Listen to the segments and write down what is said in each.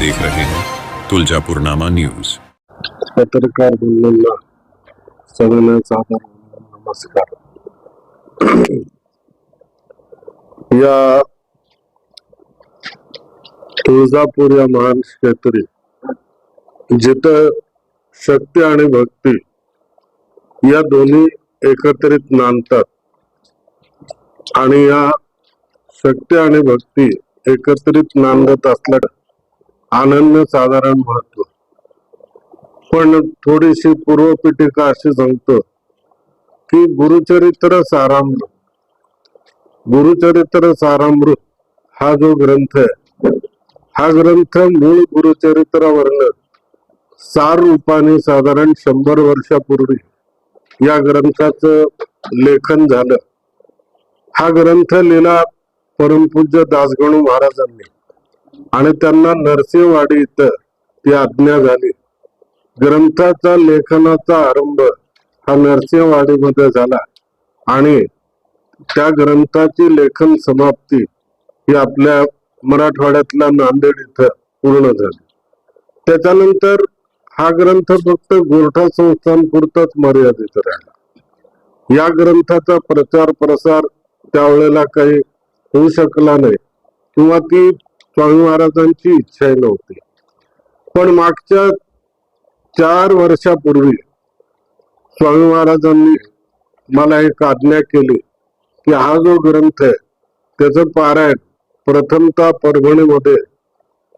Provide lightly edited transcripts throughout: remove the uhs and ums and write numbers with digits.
देख रहे हैं तुळजापूरनामा न्यूज। पत्रकार बंधूंना सगळ्यांना सादर नमस्कार। या तुळजापूर या महान क्षेत्री जिथं शक्ती आणि भक्ती या दोन्ही एकत्रित नांदतात आणि या शक्ती आणि भक्ती एकत्रित नांदत असल्या अनन्य साधारण महत्व। पण थोडीशी पूर्वपीठिका अशी सांगतो की गुरुचरित्र सारामृत हा जो ग्रंथ आहे, हा ग्रंथ मूळ गुरुचरित्रावरनं सार रूपाने साधारण 100 वर्षापूर्वी या ग्रंथाचं लेखन झालं। हा ग्रंथ लिहिला परमपूज्य दासगणू महाराजांनी आणि त्यांना नरसिंहवाडी इथं ती आज्ञा झाली। ग्रंथाचा लेखनाचा आरंभ हा नरसिंहवाडीमध्ये झाला आणि त्या ग्रंथाची लेखन समाप्ती ही आपल्या मराठवाड्यातल्या नांदेड इथं पूर्ण झाली। त्याच्यानंतर हा ग्रंथ फक्त गोरठा संस्थांपुरताच मर्यादित राहिला। या ग्रंथाचा प्रचार प्रसार त्यावेळेला काही होऊ शकला नाही किंवा ती स्वामी महाराजांची इच्छा नव्हती। पण मागच्या 4 वर्षापूर्वी स्वामी महाराजांनी मला एक आज्ञा केली की हा जो ग्रंथ आहे त्याचं पारायण प्रथमतः परभणीमध्ये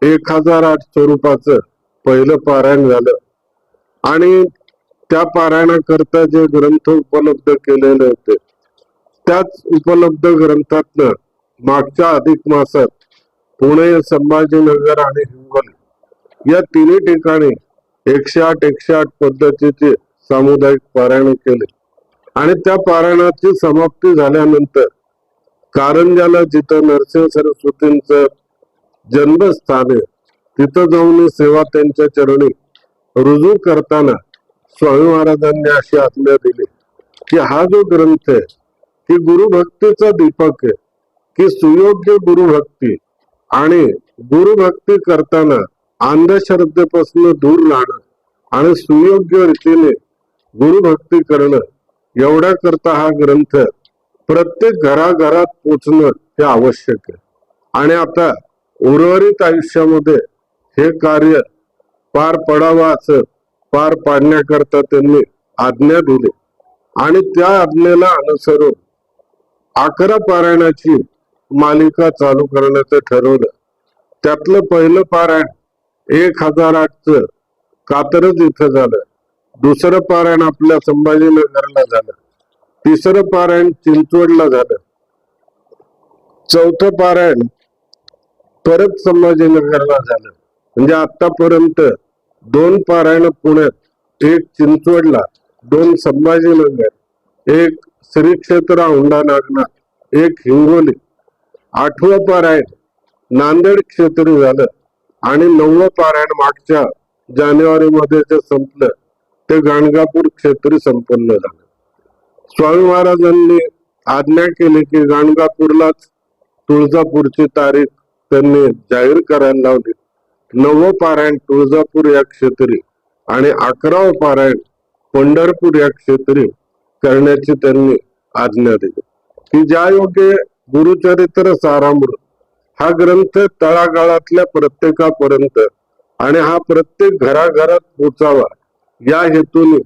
1008 स्वरूपाचं पहिलं पारायण झालं आणि त्या पारायणाकरता जे ग्रंथ उपलब्ध केलेले होते त्याच उपलब्ध ग्रंथातनं मागच्या अधिक मासात पुणे, संभाजीनगर आणि हिंगोली या तिन्ही ठिकाणी 108 पद्धतीचे सामुदायिक पारायण केले आणि त्या पारायणाची समाप्ती झाल्यानंतर कारंजाला जिथं नरसिंह सरस्वतींचं जन्मस्थान आहे तिथं जाऊन सेवा त्यांच्या चरणी रुजू करताना स्वामी महाराजांनी अशी आज्ञा दिली की हा जो ग्रंथ आहे की गुरुभक्तीचा दीपक आहे, की सुयोग्य गुरुभक्ती आणि गुरुभक्ती करताना अंधश्रद्धेपासून दूर राहणं आणि सुयोग्य रीतीने गुरुभक्ती करणं एवढ्या करता हा ग्रंथ प्रत्येक घराघरात पोचणं हे आवश्यक आहे। आणि आता उर्वरित आयुष्यामध्ये हे कार्य पार पडावं असं पार पाडण्याकरता त्यांनी आज्ञा दिली आणि त्या आज्ञेला अनुसरून 11 पारायणाची मालिका चालू करण्याचं ठरवलं। त्यातलं पहिलं पारायण 1008चं कात्रज इथं झालं, दुसरं पारायण आपल्या संभाजीनगरला झालं, तिसरं पारायण चिंचवडला झालं, चौथं पारायण परत संभाजीनगरला झालं। म्हणजे आतापर्यंत 2 पारायण पुण्यात, 1 चिंचवडला, 2 संभाजीनगर, 1 श्री क्षेत्र औंढा नागनाथ, 1 हिंगोली, 8वं पारायण नांदेड क्षेत्री झालं आणि 9वं पारायण मागच्या जानेवारीमध्ये जे संपलं ते गाणगापूर क्षेत्री संपन्न झालं। स्वामी महाराजांनी आज्ञा केली की गाणगापूरलाच तुळजापूरची तारीख त्यांनी जाहीर करायला लावली। 9वं पारायण तुळजापूर या क्षेत्री आणि 11वं पारायण पंढरपूर या क्षेत्री करण्याची त्यांनी आज्ञा दिली की ज्या योगे गुरुचरित्र सारामृत हा ग्रंथ तळागाळातल्या प्रत्येकापर्यंत आणि हा प्रत्येक घराघरात पोचावा या हेतूने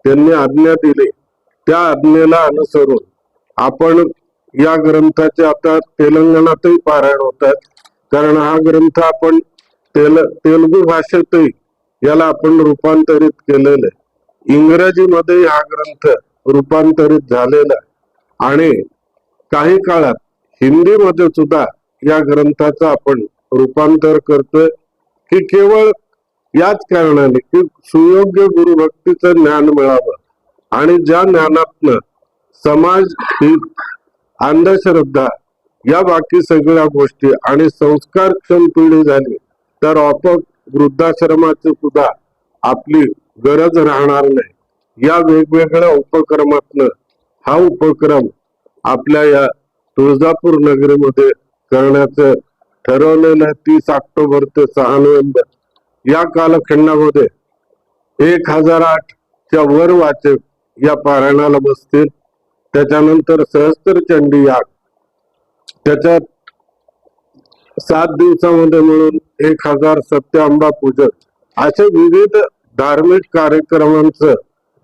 त्यांनी आज्ञा दिली। त्या आज्ञेला अनुसरून आपण या ग्रंथाचे आता तेलंगणातही पारायण होतात, कारण हा ग्रंथ आपण तेलुगू भाषेतही याला आपण रूपांतरित केलेलं आहे। इंग्रजीमध्ये हा ग्रंथ रूपांतरित झालेला आहे आणि काही काळात हिंदीमध्ये सुद्धा या ग्रंथाचं आपण रूपांतर करतोय की केवळ याच कारणाने की सुयोग्य गुरुभक्तीचं ज्ञान मिळावं आणि ज्या ज्ञानातनं समाज ही अंधश्रद्धा या बाकी सगळ्या गोष्टी आणि संस्कारक्षम पिढी झाली तर आपोआप वृद्धाश्रमाची सुद्धा आपली गरज राहणार नाही। या वेगवेगळ्या उपक्रमातनं हा उपक्रम आपल्या या तुळजापूर नगरीमध्ये करण्याचं ठरवलेलं 30 ऑक्टोबर ते 6 नोव्हेंबर या कालखंडामध्ये 1008 च्या वर वाचक या पारायणाला बसतील. त्याच्यानंतर सहस्त्र चंडी याग, त्याच्यात 7 दिवसामध्ये मिळून 1000 सत्यांबा पूजन असे विविध धार्मिक कार्यक्रमांचं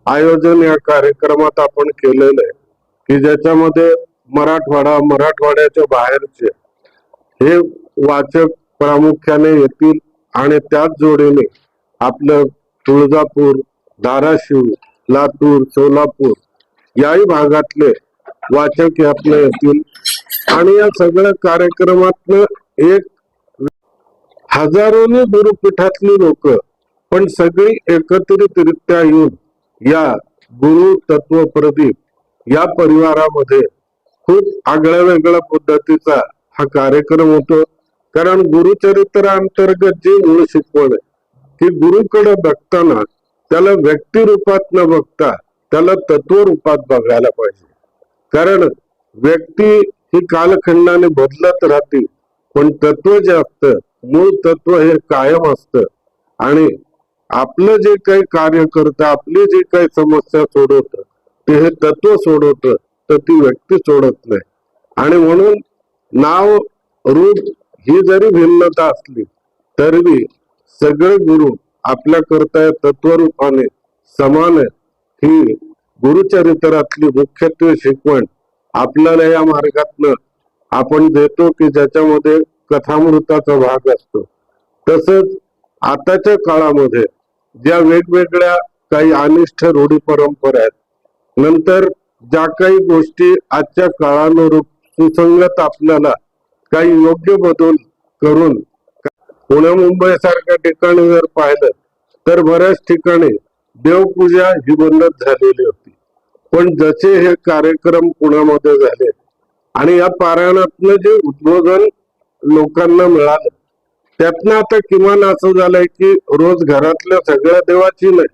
आयोजन या कार्यक्रमात आपण केलेलं आहे, की ज्याच्यामध्ये मराठवाड्याच्या बाहेरचे हे वाचक प्रामुख्याने येतील आणि त्याच जोडीने आपलं तुळजापूर, धाराशिव, लातूर, सोलापूर याही भागातले वाचक आपले येतील. आणि या सगळ्या कार्यक्रमातनं एक हजारोनी गुरुपीठातली लोक पण सगळी एकत्रितरित्या येऊन या गुरु तत्व प्रदीप या परिवारामध्ये खूप आगळ्या वेगळ्या पद्धतीचा हा कार्यक्रम होतो. कारण गुरुचरित्र अंतर्गत जी मूळ शिकवण आहे की गुरुकडे बघताना त्याला व्यक्ती रूपात न बघता त्याला तत्व रूपात बघायला पाहिजे. कारण व्यक्ती ही कालखंडाने बदलत राहते, पण तत्व जे असतं, मूळ तत्व हे कायम असतं. आणि आपलं जे काही कार्य करतं, आपली जी काही समस्या सोडवतं ते हे तत्व सोडवतं, तर ती व्यक्ती सोडत नाही. आणि म्हणून नाव रूप ही जरी भिन्नता असली तरी सगळे गुरु आपल्या करता तत्वरूपाने समान आहे. ही गुरुचरित्रातली मुख्यत्वे शिकवण आपल्याला या मार्गातनं आपण देतो, की ज्याच्यामध्ये कथामृताचा भाग असतो. तसंच आताच्या काळामध्ये ज्या वेगवेगळ्या काही अनिष्ट रूढी परंपरा आहेत, नंतर ज्या काही गोष्टी आजच्या काळानुरूप सुसंगत आपल्याला काही योग्य बदल करून पुणे मुंबई सारख्या ठिकाणी जर पाहिलं तर बऱ्याच ठिकाणी देवपूजा ही बंदच झालेली होती. पण जसे हे कार्यक्रम पुण्यामध्ये झाले आणि या पारायणातलं जे उद्बोधन लोकांना मिळालं, त्यातनं आता किमान असं झालंय की रोज घरातल्या सगळ्या देवाची नाही,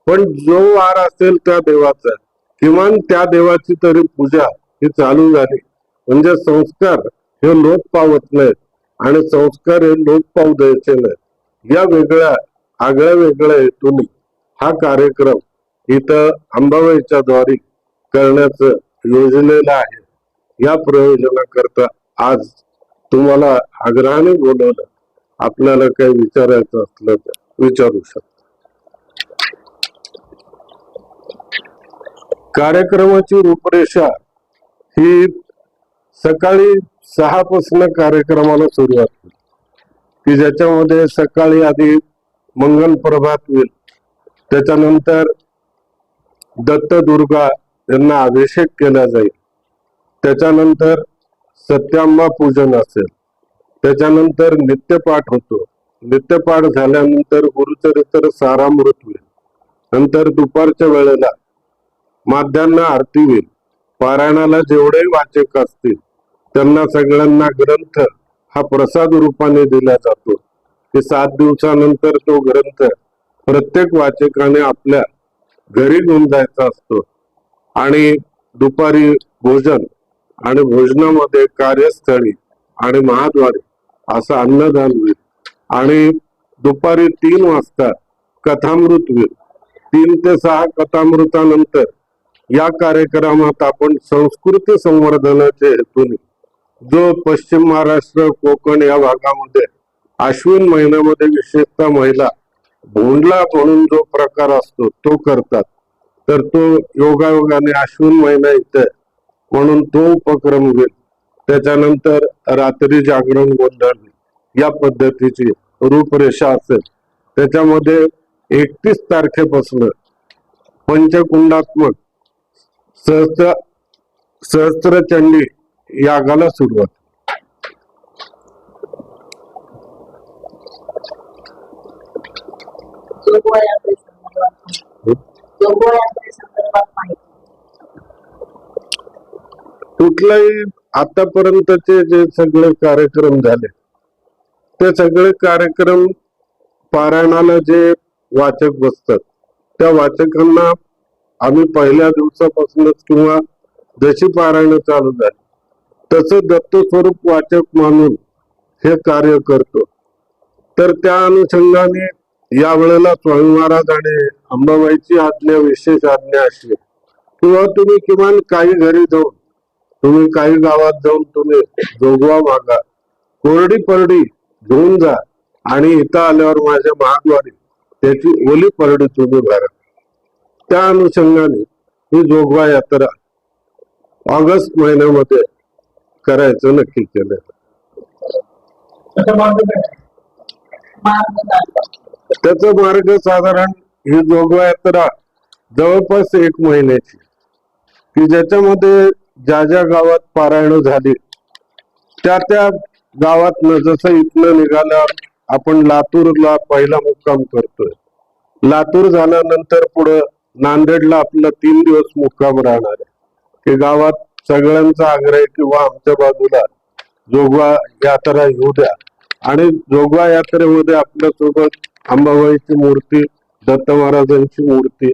पण जो वार असेल त्या देवाचा, किमान त्या देवाची तरी पूजा ही चालू झाली. म्हणजे संस्कार हे लोप पावत नाहीत आणि संस्कार हे लोप पावू द्यायचे नाहीत. या वेगळ्या आगळ्या वेगळ्या हेतून हा कार्यक्रम इथं अंबाबाईच्या द्वारे करण्याचं योजलेलं आहे. या प्रयोजनाकरता आज तुम्हाला आग्रहाने बोलवलं. आपल्याला काही विचारायचं असलं तर विचारू शकता. कार्यक्रमाची रूपरेषा ही सकाळी 6 पासून कार्यक्रमाला सुरुवात होईल, की ज्याच्यामध्ये सकाळी आधी मंगल प्रभात होईल. त्याच्यानंतर दत्त दुर्गा यांना अभिषेक केला जाईल. त्याच्यानंतर सत्यांबा पूजन असेल. त्याच्यानंतर नित्यपाठ होतो. नित्यपाठ झाल्यानंतर गुरुचरित्र सारामृत होईल. नंतर दुपारच्या वेळेला माध्यान्ह आरती होईल. पारायणाला जेवढे वाचक असतील त्यांना सगळ्यांना ग्रंथ हा प्रसाद रूपाने दिला जातो, की 7 दिवसानंतर तो ग्रंथ प्रत्येक वाचकाने आपल्या घरी घेऊन जायचा असतो. आणि दुपारी भोजन आणि भोजनामध्ये कार्यस्थळी आणि महाद्वारी असं अन्नदान होईल. आणि दुपारी 3 वाजता कथामृत होईल. 3 ते 6 कथामृतानंतर या कार्यक्रमात आपण संस्कृती संवर्धनाच्या हेतूने जो पश्चिम महाराष्ट्र, कोकण या भागामध्ये अश्विन महिन्यामध्ये विशेषतः महिला भोंडला म्हणून जो प्रकार असतो तो करतात, तर तो योगायोगाने अश्विन महिना इथे म्हणून तो उपक्रम होईल. त्याच्यानंतर रात्री जागरण गोंधळ या पद्धतीची रूपरेषा असेल. त्याच्यामध्ये 31 तारखेपासून पंचकुंडात्मक सहस्त्रचंडी यागाला सुरुवात. कुठलाही आतापर्यंतचे जे सगळे कार्यक्रम झाले ते सगळे कार्यक्रम पारायणाला जे वाचक बसतात त्या वाचकांना आम्ही पहिल्या दिवसापासूनच किंवा जशी पारायण चालू झाली तसं दत्त स्वरूप वाचक मानून हे कार्य करतो. तर त्या अनुषंगाने यावेळेला स्वामी महाराज आणि अंबाबाईची आज्ञा, विशेष आज्ञा अशी, किंवा तुम्ही किमान काही घरी जाऊन, तुम्ही काही गावात जाऊन तुम्ही जोगवा मागा, कोरडी परडी घेऊन जा आणि इथं आल्यावर माझ्या महाद्वारी त्याची ओली परडी तुम्ही भरा. त्या अनुषंगाने ही जोगवा यात्रा ऑगस्ट महिन्यामध्ये करायचं नक्की केलं. त्याचा मार्ग साधारण ही जोगवा यात्रा जवळपास 1 महिन्याची, की ज्याच्यामध्ये ज्या ज्या गावात पारायण झाली त्या गावातनं, जसं इथनं निघाल्यावर आपण लातूरला पहिला मुक्काम करतोय, लातूर झाल्यानंतर पुढं नांदेडला आपला 3 दिवस मुक्काम राहणार आहे. की गावात सगळ्यांचा आग्रह किंवा आमच्या बाजूला जोगवा यात्रा येऊ द्या, आणि जोगवा यात्रेमध्ये आपल्या सोबत अंबाबाईची मूर्ती, दत्त महाराजांची मूर्ती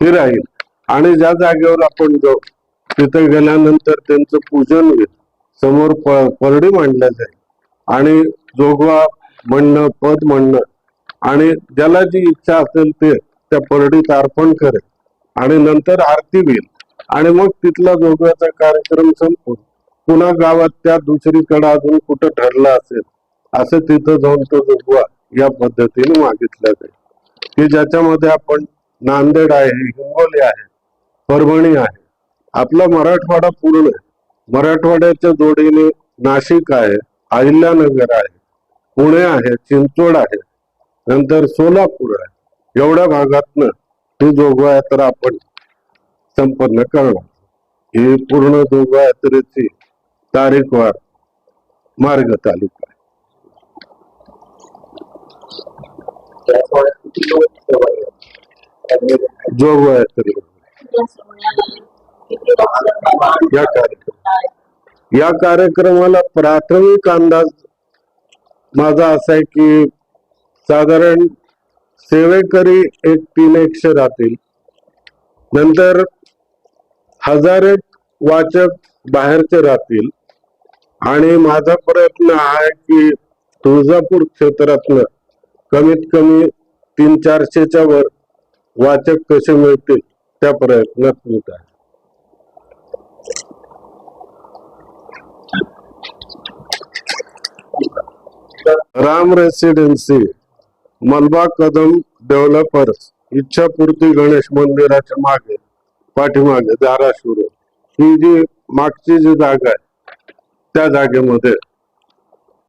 ही राहील. आणि ज्या जागेवर आपण जाऊ तिथे गेल्यानंतर त्यांचं पूजन होईल, समोर परडी मांडल्या जाईल आणि जोगवा म्हणणं, पद म्हणणं, आणि ज्याला जी इच्छा असेल ते त्या परडीत अर्पण करेल आणि नंतर आरती होईल. आणि मग तिथला जोगव्याचा कार्यक्रम संपून पुन्हा गावात त्या दुसरीकडे अजून कुठं ठरला असेल असं तिथं जाऊन तो जोगवा या पद्धतीने मागितला जाईल. की ज्याच्यामध्ये आपण नांदेड आहे, हिंगोली आहे, परभणी आहे, आपला मराठवाडा पूर्ण आहे. मराठवाड्याच्या जोडीने नाशिक आहे, अहिल्यानगर आहे, पुणे आहे, चिंचवड आहे, नंतर सोलापूर आहे. एवढ्या भागातनं ही जोगवा यात्रा आपण संपन्न करणार. ही पूर्ण जोगवा यात्रेची तारीखवार मार्ग तालुका आहे. जोगवा यात्रे या कार्यक्रमाला प्राथमिक अंदाज माझा असा आहे की साधारण सेवेकरी 300 राहतील, नंतर 1000 वाचक बाहेरचे राहतील, आणि माझा प्रयत्न आहे की तुळजापूर क्षेत्रातलं कमीत कमी 300-400च्या वर वाचक कसे मिळतील त्या प्रयत्नात होत आहे. राम रेसिडेन्सी, मलबा कदम डेव्हलपर्स, इच्छापूर्ती गणेश मंदिराच्या मागे पाठीमागे धाराशिव ही जी मागची जी जागा आहे त्या जागेमध्ये